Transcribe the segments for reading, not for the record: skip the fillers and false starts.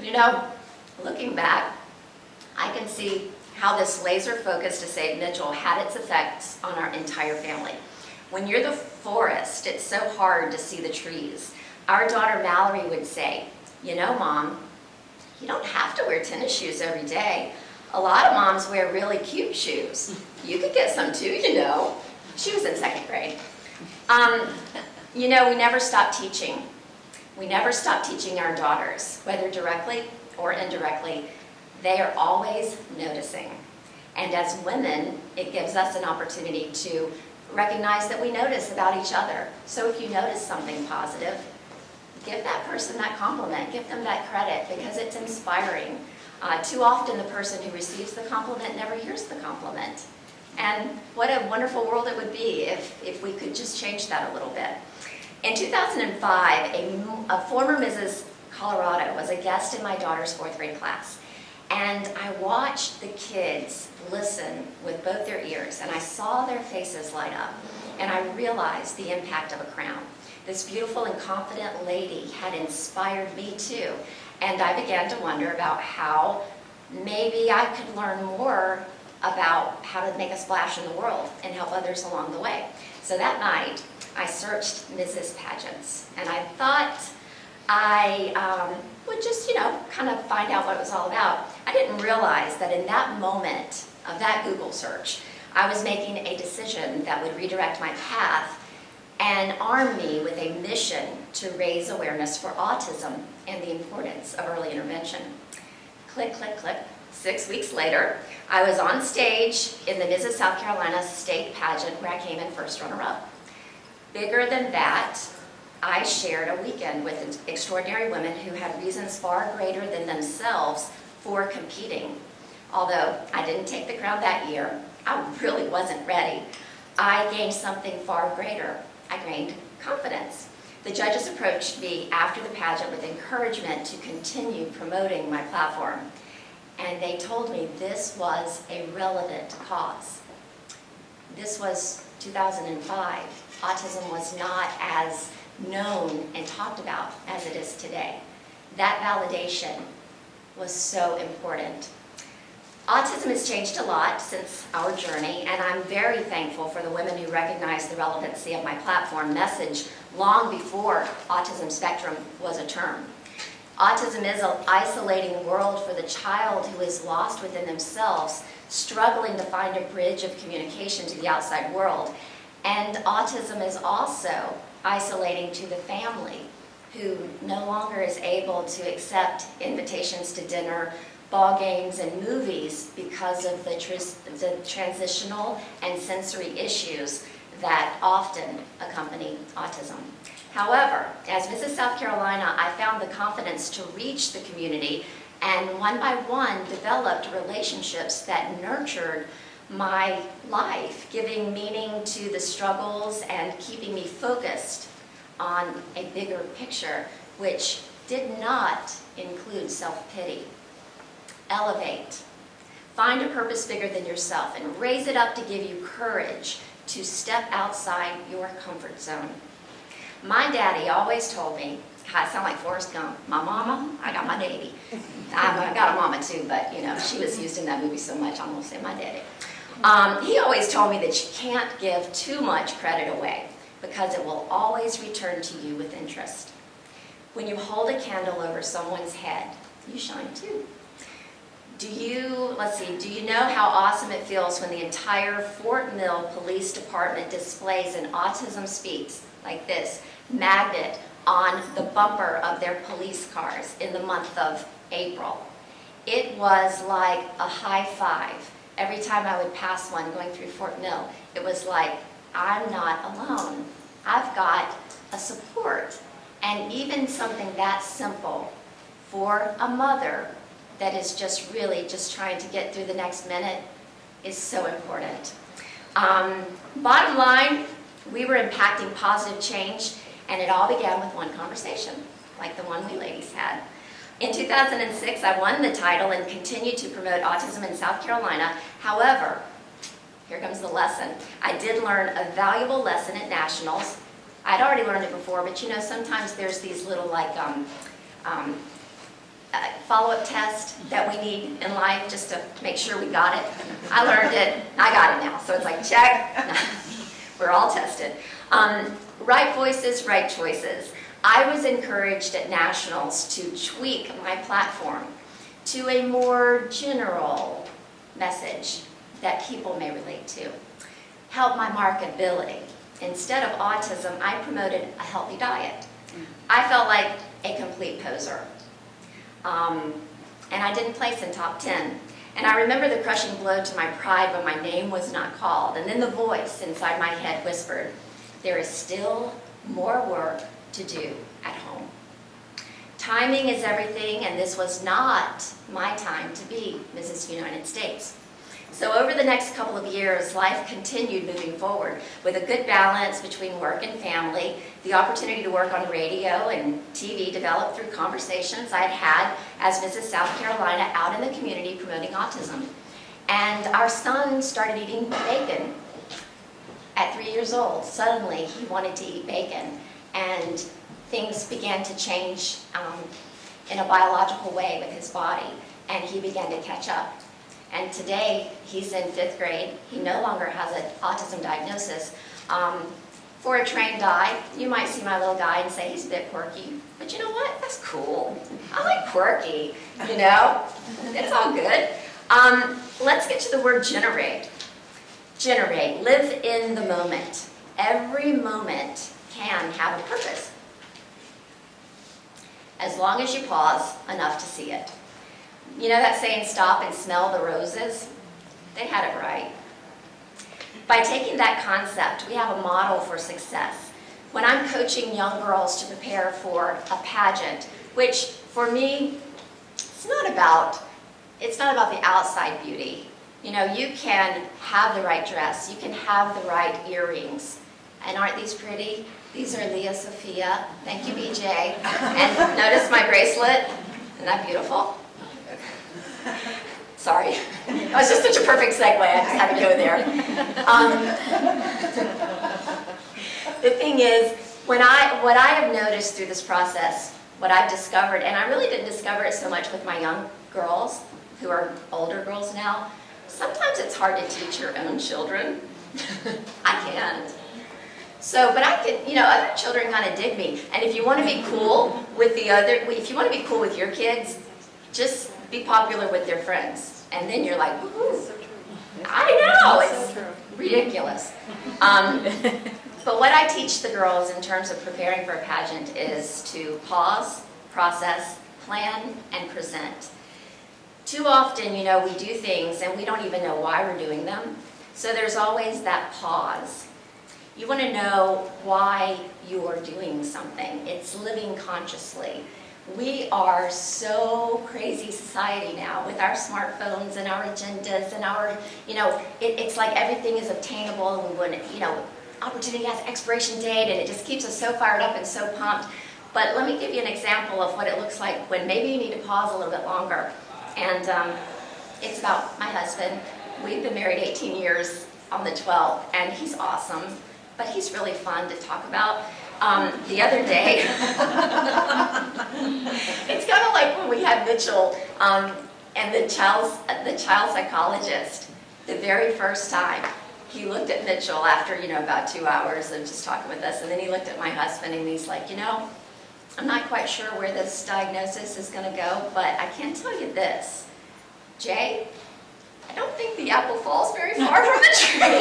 You know, looking back, I can see how this laser focus to save Mitchell had its effects on our entire family. When you're the forest, it's so hard to see the trees. Our daughter Mallory would say, "You know, Mom, you don't have to wear tennis shoes every day. A lot of moms wear really cute shoes. You could get some too, you know." She was in second grade. You know, we never stopped teaching. We never stopped teaching our daughters, whether directly or indirectly. They are always noticing. And as women, it gives us an opportunity to recognize that we notice about each other. So if you notice something positive, give that person that compliment, give them that credit, because it's inspiring. Too often the person who receives the compliment never hears the compliment. And what a wonderful world it would be if we could just change that a little bit. In 2005, a former Mrs. Colorado was a guest in my daughter's fourth grade class. And I watched the kids listen with both their ears, and I saw their faces light up, and I realized the impact of a crown. This beautiful and confident lady had inspired me too, and I began to wonder about how maybe I could learn more about how to make a splash in the world and help others along the way. So that night, I searched Mrs. Pageants, and I thought I would just, kind of find out what it was all about. I didn't realize that in that moment of that Google search, I was making a decision that would redirect my path and arm me with a mission to raise awareness for autism and the importance of early intervention. Click, click, click. 6 weeks later, I was on stage in the Mrs. South Carolina state pageant where I came in first runner-up. Bigger than that, I shared a weekend with extraordinary women who had reasons far greater than themselves for competing. Although I didn't take the crown that year, I really wasn't ready. I gained something far greater. I gained confidence. The judges approached me after the pageant with encouragement to continue promoting my platform. And they told me this was a relevant cause. This was 2005. Autism was not as known and talked about as it is today. That validation was so important. Autism has changed a lot since our journey, and I'm very thankful for the women who recognized the relevancy of my platform message long before autism spectrum was a term. Autism is an isolating world for the child who is lost within themselves, struggling to find a bridge of communication to the outside world. And autism is also isolating to the family, who no longer is able to accept invitations to dinner, ball games, and movies because of the transitional and sensory issues that often accompany autism. However, as Mrs. South Carolina, I found the confidence to reach the community, and one by one developed relationships that nurtured my life, giving meaning to the struggles and keeping me focused on a bigger picture, which did not include self-pity. Elevate. Find a purpose bigger than yourself and raise it up to give you courage to step outside your comfort zone. My daddy always told me, I sound like Forrest Gump, my mama, I got my daddy. I got a mama too, but she was used in that movie so much, I'm gonna say my daddy. He always told me that you can't give too much credit away because it will always return to you with interest. When you hold a candle over someone's head, you shine too. Do you know how awesome it feels when the entire Fort Mill Police Department displays an Autism Speaks, like this, magnet on the bumper of their police cars in the month of April? It was like a high five. Every time I would pass one going through Fort Mill, it was like, I'm not alone. I've got a support. And even something that simple for a mother that is just really just trying to get through the next minute is so important. Bottom line, we were impacting positive change, and it all began with one conversation, like the one we ladies had. In 2006, I won the title and continued to promote autism in South Carolina. However, here comes the lesson. I did learn a valuable lesson at nationals. I'd already learned it before, but sometimes there's these little follow-up test that we need in life just to make sure we got it. I learned it. I got it now. So it's like, check. We're all tested. Right voices, right choices. I was encouraged at Nationals to tweak my platform to a more general message that people may relate to. Help my marketability. Instead of autism, I promoted a healthy diet. I felt like a complete poser. And I didn't place in top 10. And I remember the crushing blow to my pride when my name was not called. And then the voice inside my head whispered, there is still more work to do at home. Timing is everything, and this was not my time to be Mrs. United States. So over the next couple of years, life continued moving forward with a good balance between work and family. The opportunity to work on radio and TV developed through conversations I'd had as Mrs. South Carolina out in the community promoting autism. And our son started eating bacon at 3 years old. Suddenly, he wanted to eat bacon, and things began to change in a biological way with his body, and he began to catch up. And today, he's in 5th grade. He no longer has an autism diagnosis. For a trained eye, you might see my little guy and say he's a bit quirky. But you know what? That's cool. I like quirky, you know? It's all good. Let's get to the word generate. Generate. Live in the moment. Every moment can have a purpose, as long as you pause enough to see it. You know that saying, stop and smell the roses? They had it right. By taking that concept, we have a model for success. When I'm coaching young girls to prepare for a pageant, which for me, it's not about the outside beauty. You know, you can have the right dress, you can have the right earrings. And aren't these pretty? These are Leah Sophia. Thank you, BJ. And notice my bracelet. Isn't that beautiful? Sorry. That was just such a perfect segue. I just had to go there. The thing is, what I have noticed through this process, what I've discovered, and I really didn't discover it so much with my young girls, who are older girls now, sometimes it's hard to teach your own children. I can't. So, but I can, you know, other children kind of dig me. And if you want to be cool with if you want to be cool with your kids, just be popular with their friends. And then you're like, woohoo. I know, it's ridiculous. But what I teach the girls in terms of preparing for a pageant is to pause, process, plan, and present. Too often, you know, we do things and we don't even know why we're doing them. So there's always that pause. You want to know why you're doing something. It's living consciously. We are so crazy society now with our smartphones and our agendas and our, you know, it's like everything is obtainable and we want, you know, opportunity has an expiration date and it just keeps us so fired up and so pumped. But let me give you an example of what it looks like when maybe you need to pause a little bit longer. And it's about my husband. We've been married 18 years on the 12th, and he's awesome, but he's really fun to talk about. The other day, it's kind of like when we had Mitchell and the child psychologist. The very first time, he looked at Mitchell after, you know, about 2 hours of just talking with us, and then he looked at my husband and he's like, you know, I'm not quite sure where this diagnosis is going to go, but I can tell you this, Jay, I don't think the apple falls very far from the tree.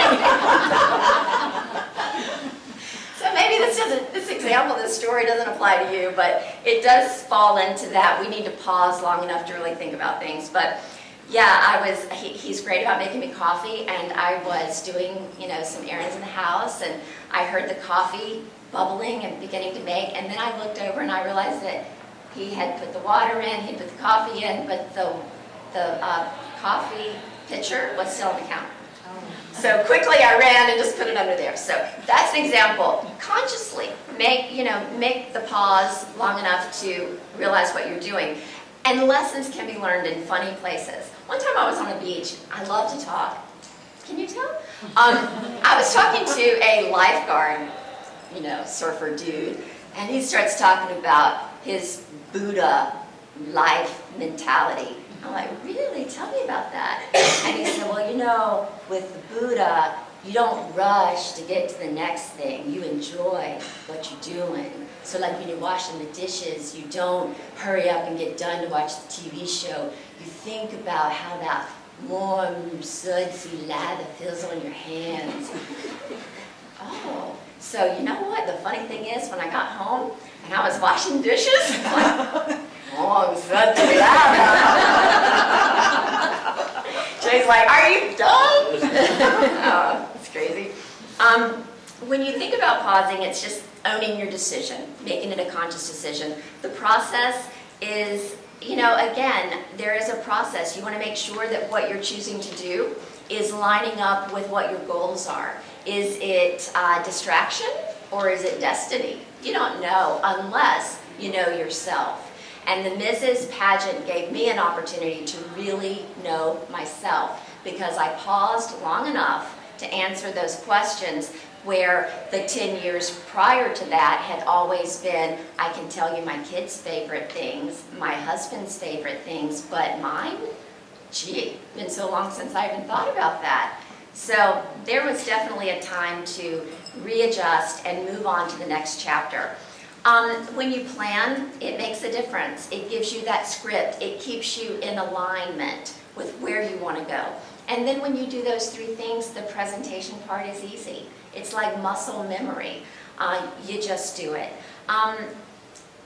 So maybe this example, this story doesn't apply to you, but it does fall into that. We need to pause long enough to really think about things. But yeah, he's great about making me coffee, and I was doing, you know, some errands in the house, and I heard the coffee bubbling and beginning to make, and then I looked over and I realized that he had put the water in, he put the coffee in, but the coffee pitcher was still on the counter. So quickly I ran and just put it under there. So that's an example. Consciously make the pause long enough to realize what you're doing. And lessons can be learned in funny places. One time I was on a beach. I love to talk. Can you tell? I was talking to a lifeguard, you know, surfer dude, and he starts talking about his Buddha life mentality. I'm like, really? Tell me about that. And he said, well, you know, with the Buddha, you don't rush to get to the next thing. You enjoy what you're doing. So like when you're washing the dishes, you don't hurry up and get done to watch the TV show. You think about how that warm, sudsy lather feels on your hands. Oh, so you know what? The funny thing is, when I got home and I was washing dishes, I'm like, warm, sudsy lather. Jay's like, are you done? Oh, it's crazy. When you think about pausing, it's just owning your decision, making it a conscious decision. The process is, you know, again, there is a process. You want to make sure that what you're choosing to do is lining up with what your goals are. Is it distraction or is it destiny? You don't know unless you know yourself. And the Mrs. Pageant gave me an opportunity to really know myself because I paused long enough to answer those questions where the 10 years prior to that had always been, I can tell you my kids' favorite things, my husband's favorite things, but mine? Gee, been so long since I even thought about that. So there was definitely a time to readjust and move on to the next chapter. When you plan, it makes a difference. It gives you that script. It keeps you in alignment with where you want to go. And then when you do those three things, the presentation part is easy. It's like muscle memory. You just do it.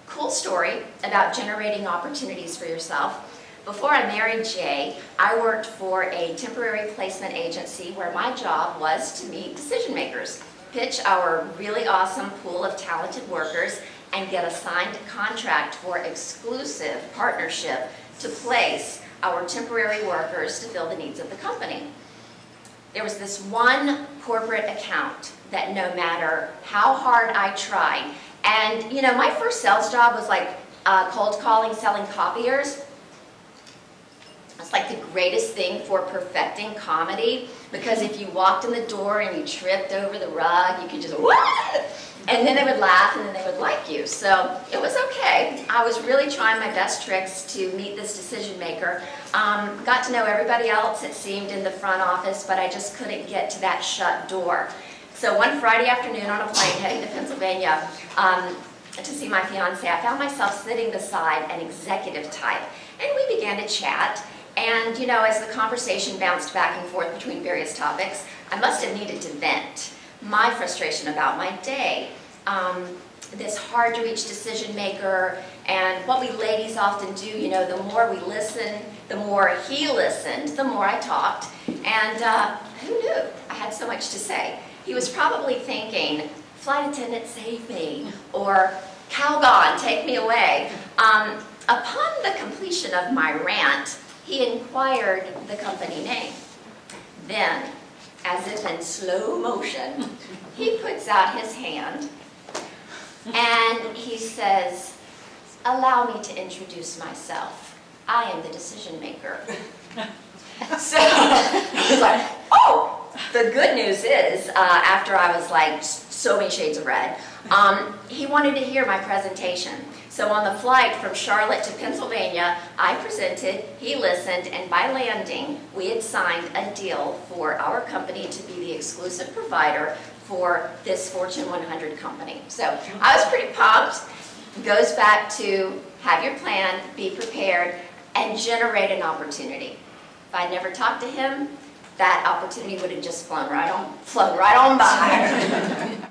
Cool story about generating opportunities for yourself. Before I married Jay, I worked for a temporary placement agency where my job was to meet decision makers, pitch our really awesome pool of talented workers, and get a signed contract for exclusive partnership to place our temporary workers to fill the needs of the company. There was this one corporate account that no matter how hard I tried, and you know, my first sales job was like cold calling, selling copiers. It's like the greatest thing for perfecting comedy, because if you walked in the door and you tripped over the rug, you could just, what? And then they would laugh and then they would like you. So it was okay. I was really trying my best tricks to meet this decision maker. Got to know everybody else, it seemed, in the front office, but I just couldn't get to that shut door. So one Friday afternoon on a plane heading to Pennsylvania to see my fiance, I found myself sitting beside an executive type, and we began to chat. And you know, as the conversation bounced back and forth between various topics, I must have needed to vent my frustration about my day, this hard to reach decision maker, and what we ladies often do, you know, the more we listen, the more he listened, the more I talked, and who knew I had so much to say. He was probably thinking, flight attendant, save me, or Calgon, take me away. Upon the completion of my rant, he inquired the company name. Then, as if in slow motion, he puts out his hand and he says, allow me to introduce myself. I am the decision maker. So I was like, oh, the good news is, after I was like so many shades of red, he wanted to hear my presentation. So on the flight from Charlotte to Pennsylvania, I presented, he listened, and by landing, we had signed a deal for our company to be the exclusive provider for this Fortune 100 company. So I was pretty pumped. Goes back to have your plan, be prepared, and generate an opportunity. If I'd never talked to him, that opportunity would have just flown right on by.